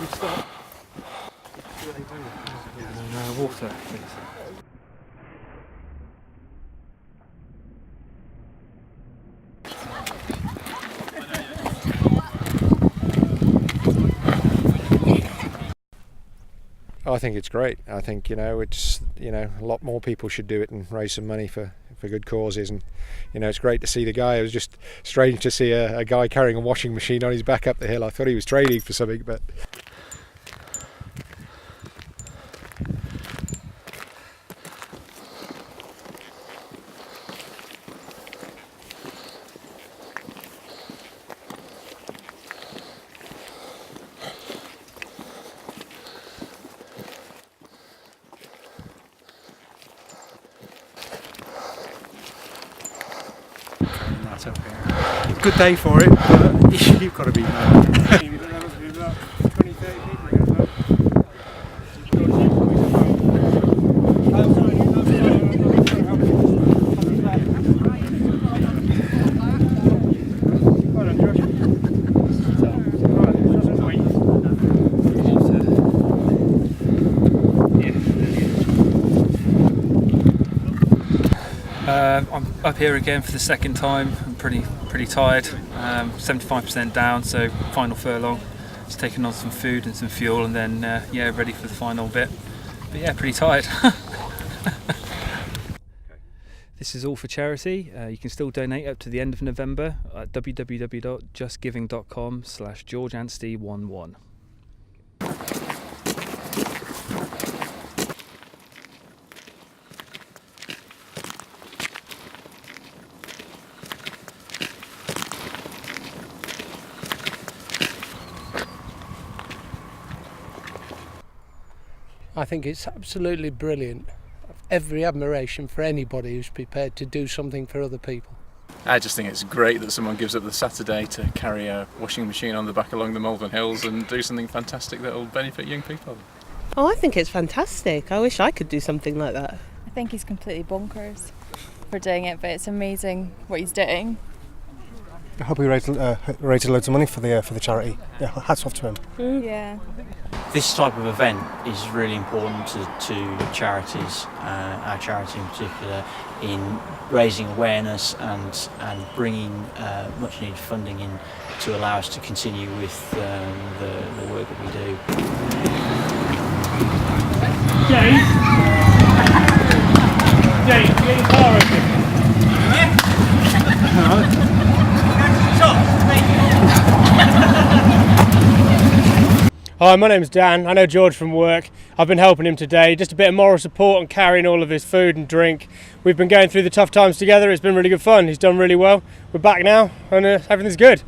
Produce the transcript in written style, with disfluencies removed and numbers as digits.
stop? Water, please. I think it's great. I think it's a lot more people should do it and raise some money for good causes. And it's great to see the guy. It was just strange to see a guy carrying a washing machine on his back up the hill. I thought he was training for something, but. Right up here. Good day for it, but you've got to be mad. I'm up here again for the second time. I'm pretty tired. 75% down, so final furlong. Just taking on some food and some fuel, and then ready for the final bit. But yeah, pretty tired. This is all for charity. You can still donate up to the end of November at www.justgiving.com/GeorgeAnstey11. I think it's absolutely brilliant. Every admiration for anybody who's prepared to do something for other people. I just think it's great that someone gives up the Saturday to carry a washing machine on the back along the Malvern Hills and do something fantastic that will benefit young people. Oh, I think it's fantastic. I wish I could do something like that. I think he's completely bonkers for doing it, but it's amazing what he's doing. I hope he raised loads of money for the charity. Yeah, hats off to him. Yeah. This type of event is really important to charities, our charity in particular, in raising awareness and bringing much needed funding in to allow us to continue with the work that we do. James, get your car open. Hi, my name's Dan. I know George from work. I've been helping him today. Just a bit of moral support and carrying all of his food and drink. We've been going through the tough times together. It's been really good fun. He's done really well. We're back now and everything's good.